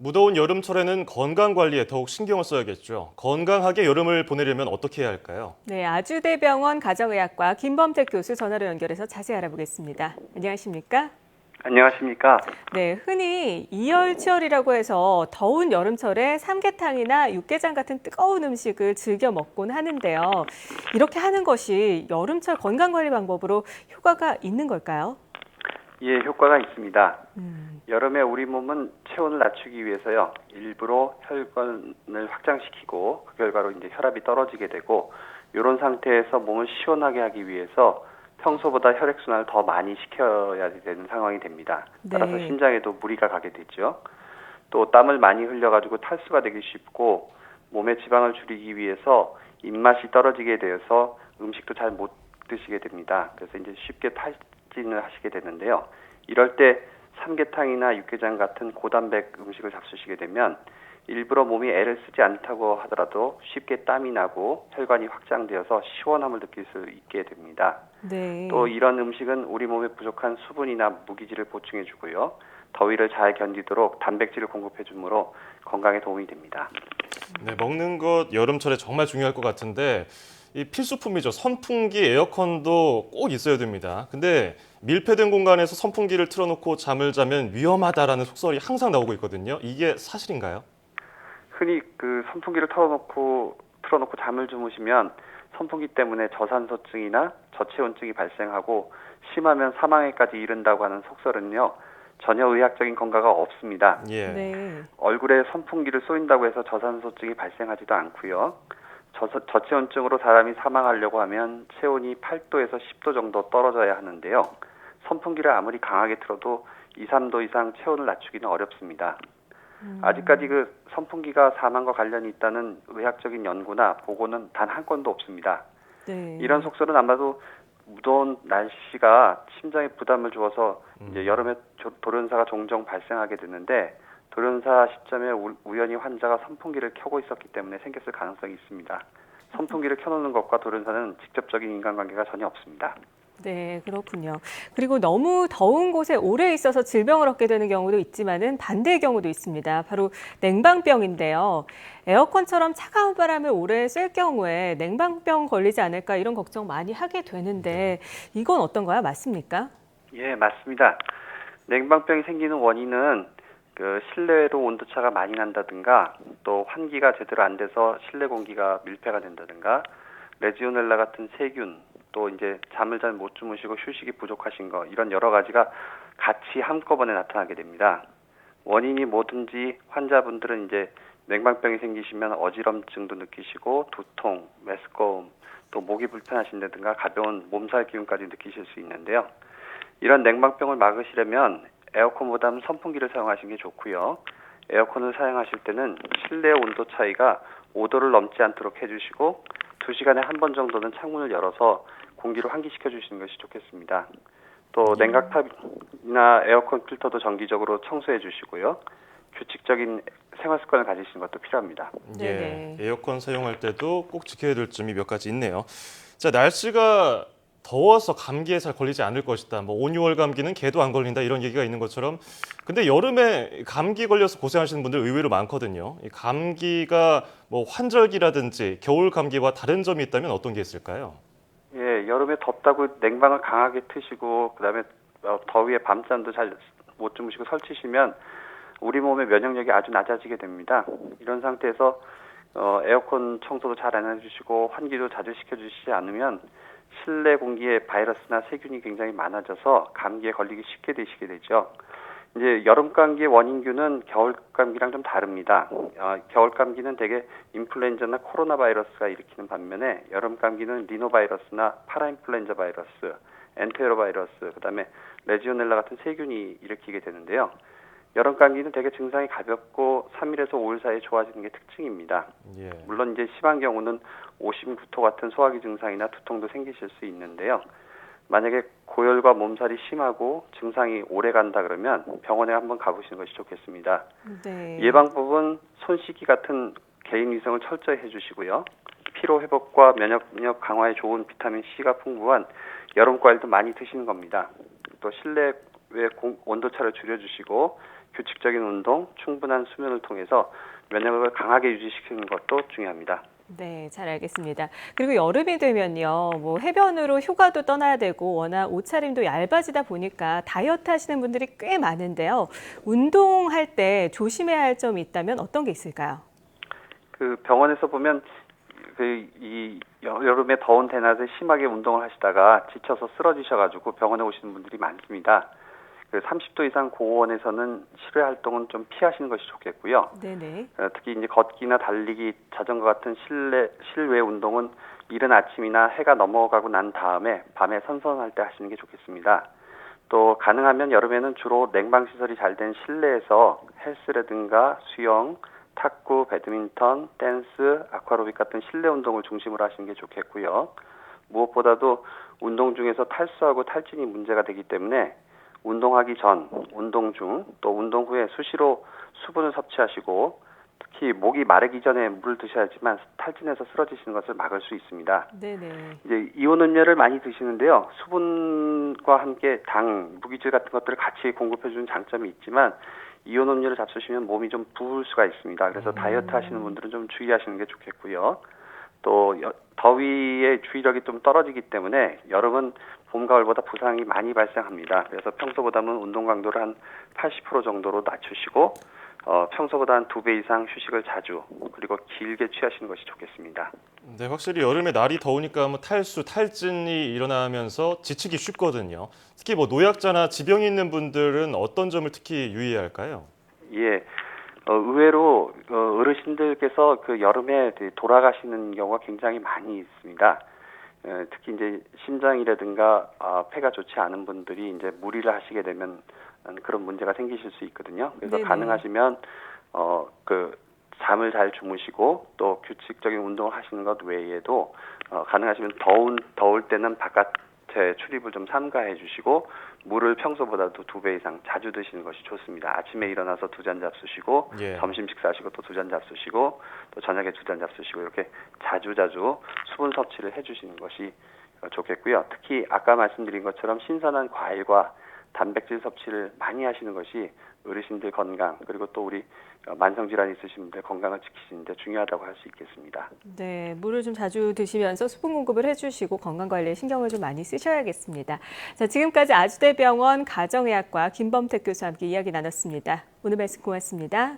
무더운 여름철에는 건강 관리에 더욱 신경을 써야겠죠. 건강하게 여름을 보내려면 어떻게 해야 할까요? 네, 아주대병원 가정의학과 김범택 교수 전화로 연결해서 자세히 알아보겠습니다. 안녕하십니까? 안녕하십니까? 네, 흔히 이열치열이라고 해서 더운 여름철에 삼계탕이나 육개장 같은 뜨거운 음식을 즐겨 먹곤 하는데요. 이렇게 하는 것이 여름철 건강관리 방법으로 효과가 있는 걸까요? 예, 효과가 있습니다. 여름에 우리 몸은 체온을 낮추기 위해서요, 일부러 혈관을 확장시키고 그 결과로 이제 혈압이 떨어지게 되고, 이런 상태에서 몸을 시원하게 하기 위해서 평소보다 혈액순환을 더 많이 시켜야 되는 상황이 됩니다. 따라서 네. 심장에도 무리가 가게 되죠. 또 땀을 많이 흘려가지고 탈수가 되기 쉽고, 몸의 지방을 줄이기 위해서 입맛이 떨어지게 되어서 음식도 잘 못 드시게 됩니다. 그래서 이제 쉽게 탈진을 하시게 되는데요. 이럴 때 삼계탕이나 육개장 같은 고단백 음식을 잡수시게 되면 일부러 몸이 애를 쓰지 않다고 하더라도 쉽게 땀이 나고 혈관이 확장되어서 시원함을 느낄 수 있게 됩니다. 네. 또 이런 음식은 우리 몸에 부족한 수분이나 무기질을 보충해 주고요. 더위를 잘 견디도록 단백질을 공급해 주므로 건강에 도움이 됩니다. 네, 먹는 것 여름철에 정말 중요할 것 같은데 이 필수품이죠. 선풍기, 에어컨도 꼭 있어야 됩니다. 근데 밀폐된 공간에서 선풍기를 틀어놓고 잠을 자면 위험하다라는 속설이 항상 나오고 있거든요. 이게 사실인가요? 흔히 그 선풍기를 틀어놓고 잠을 주무시면 선풍기 때문에 저산소증이나 저체온증이 발생하고 심하면 사망에까지 이른다고 하는 속설은요, 전혀 의학적인 근거가 없습니다. 예. 네. 얼굴에 선풍기를 쏘인다고 해서 저산소증이 발생하지도 않고요. 저체온증으로 사람이 사망하려고 하면 체온이 8도에서 10도 정도 떨어져야 하는데요. 선풍기를 아무리 강하게 틀어도 2, 3도 이상 체온을 낮추기는 어렵습니다. 아직까지 그 선풍기가 사망과 관련이 있다는 의학적인 연구나 보고는 단 한 건도 없습니다. 네. 이런 속설은 아마도 무더운 날씨가 심장에 부담을 주어서 이제 여름에 돌연사가 종종 발생하게 되는데, 돌연사 시점에 우연히 환자가 선풍기를 켜고 있었기 때문에 생겼을 가능성이 있습니다. 선풍기를 켜놓는 것과 돌연사는 직접적인 인간관계가 전혀 없습니다. 네, 그렇군요. 그리고 너무 더운 곳에 오래 있어서 질병을 얻게 되는 경우도 있지만은 반대의 경우도 있습니다. 바로 냉방병인데요. 에어컨처럼 차가운 바람을 오래 쐴 경우에 냉방병 걸리지 않을까 이런 걱정 많이 하게 되는데 이건 어떤가요? 맞습니까? 예, 맞습니다. 냉방병이 생기는 원인은 그 실내로 온도차가 많이 난다든가, 또 환기가 제대로 안 돼서 실내 공기가 밀폐가 된다든가, 레지오넬라 같은 세균, 또 이제 잠을 잘 못 주무시고 휴식이 부족하신 거, 이런 여러 가지가 같이 한꺼번에 나타나게 됩니다. 원인이 뭐든지 환자분들은 이제 냉방병이 생기시면 어지럼증도 느끼시고 두통, 메스꺼움, 또 목이 불편하신다든가 가벼운 몸살 기운까지 느끼실 수 있는데요. 이런 냉방병을 막으시려면 에어컨보다는 선풍기를 사용하시는 게 좋고요. 에어컨을 사용하실 때는 실내 온도 차이가 5도를 넘지 않도록 해주시고 2시간에 한 번 정도는 창문을 열어서 공기를 환기시켜 주시는 것이 좋겠습니다. 또 냉각탑이나 에어컨 필터도 정기적으로 청소해 주시고요. 규칙적인 생활 습관을 가지시는 것도 필요합니다. 네네. 예. 에어컨 사용할 때도 꼭 지켜야 될 점이 몇 가지 있네요. 자, 날씨가 더워서 감기에 잘 걸리지 않을 것이다. 뭐 5, 6월 감기는 개도 안 걸린다 이런 얘기가 있는 것처럼 근데 여름에 감기 걸려서 고생하시는 분들 의외로 많거든요. 이 감기가 뭐 환절기라든지 겨울 감기와 다른 점이 있다면 어떤 게 있을까요? 예, 여름에 덥다고 냉방을 강하게 트시고 그다음에 더위에 밤잠도 잘 못 주무시고 설치시면 우리 몸의 면역력이 아주 낮아지게 됩니다. 이런 상태에서 에어컨 청소도 잘 안 해주시고 환기도 자주 시켜주시지 않으면 실내 공기에 바이러스나 세균이 굉장히 많아져서 감기에 걸리기 쉽게 되시게 되죠. 이제 여름 감기의 원인균은 겨울 감기랑 좀 다릅니다. 겨울 감기는 대개 인플루엔자나 코로나 바이러스가 일으키는 반면에 여름 감기는 리노바이러스나 파라인플루엔자 바이러스, 엔테로 바이러스, 그다음에 레지오넬라 같은 세균이 일으키게 되는데요. 여름 감기는 대개 증상이 가볍고 3일에서 5일 사이에 좋아지는 게 특징입니다. 예. 물론 이제 심한 경우는 오심, 구토 같은 소화기 증상이나 두통도 생기실 수 있는데요. 만약에 고열과 몸살이 심하고 증상이 오래 간다 그러면 병원에 한번 가보시는 것이 좋겠습니다. 네. 예방법은 손 씻기 같은 개인 위생을 철저히 해주시고요. 피로 회복과 면역력 강화에 좋은 비타민 C가 풍부한 여름 과일도 많이 드시는 겁니다. 또 실내 온도차를 줄여주시고 규칙적인 운동, 충분한 수면을 통해서 면역력을 강하게 유지시키는 것도 중요합니다. 네, 잘 알겠습니다. 그리고 여름이 되면요, 뭐 해변으로 휴가도 떠나야 되고 워낙 옷차림도 얇아지다 보니까 다이어트 하시는 분들이 꽤 많은데요. 운동할 때 조심해야 할 점이 있다면 어떤 게 있을까요? 그 병원에서 보면 이 여름에 더운 대낮에 심하게 운동을 하시다가 지쳐서 쓰러지셔가지고 병원에 오시는 분들이 많습니다. 그 30도 이상 고온에서는 실외 활동은 좀 피하시는 것이 좋겠고요. 네네. 특히 이제 걷기나 달리기, 자전거 같은 실외 운동은 이른 아침이나 해가 넘어가고 난 다음에 밤에 선선할 때 하시는 게 좋겠습니다. 또 가능하면 여름에는 주로 냉방 시설이 잘 된 실내에서 헬스라든가 수영, 탁구, 배드민턴, 댄스, 아쿠아로빅 같은 실내 운동을 중심으로 하시는 게 좋겠고요. 무엇보다도 운동 중에서 탈수하고 탈진이 문제가 되기 때문에 운동하기 전, 운동 중, 또 운동 후에 수시로 수분을 섭취하시고 특히 목이 마르기 전에 물을 드셔야지만 탈진해서 쓰러지시는 것을 막을 수 있습니다. 네네. 이제 이온 음료를 많이 드시는데요. 수분과 함께 당, 무기질 같은 것들을 같이 공급해주는 장점이 있지만 이온 음료를 잡수시면 몸이 좀 부을 수가 있습니다. 그래서 다이어트 하시는 분들은 좀 주의하시는 게 좋겠고요. 또 더위의 주의력이 좀 떨어지기 때문에 여름은 봄, 가을보다 부상이 많이 발생합니다. 그래서 평소보다는 운동 강도를 한 80% 정도로 낮추시고 평소보다 한 2배 이상 휴식을 자주 그리고 길게 취하시는 것이 좋겠습니다. 네, 확실히 여름에 날이 더우니까 뭐 탈수, 탈진이 일어나면서 지치기 쉽거든요. 특히 뭐 노약자나 지병이 있는 분들은 어떤 점을 특히 유의해야 할까요? 예. 의외로 어르신들께서 그 여름에 돌아가시는 경우가 굉장히 많이 있습니다. 특히 이제 심장이라든가 폐가 좋지 않은 분들이 이제 무리를 하시게 되면 그런 문제가 생기실 수 있거든요. 그래서 네네. 가능하시면 잠을 잘 주무시고 또 규칙적인 운동을 하시는 것 외에도 가능하시면 더울 때는 바깥에 출입을 좀 삼가해 주시고 물을 평소보다도 2배 이상 자주 드시는 것이 좋습니다. 아침에 일어나서 2잔 잡수시고 예. 점심 식사하시고 또 2잔 잡수시고 또 저녁에 2잔 잡수시고 이렇게 자주 수분 섭취를 해주시는 것이 좋겠고요. 특히 아까 말씀드린 것처럼 신선한 과일과 단백질 섭취를 많이 하시는 것이 어르신들 건강 그리고 또 우리 만성질환 있으신 분들 건강을 지키시는 데 중요하다고 할 수 있겠습니다. 네, 물을 좀 자주 드시면서 수분 공급을 해주시고 건강 관리에 신경을 좀 많이 쓰셔야겠습니다. 자, 지금까지 아주대병원 가정의학과 김범택 교수와 함께 이야기 나눴습니다. 오늘 말씀 고맙습니다.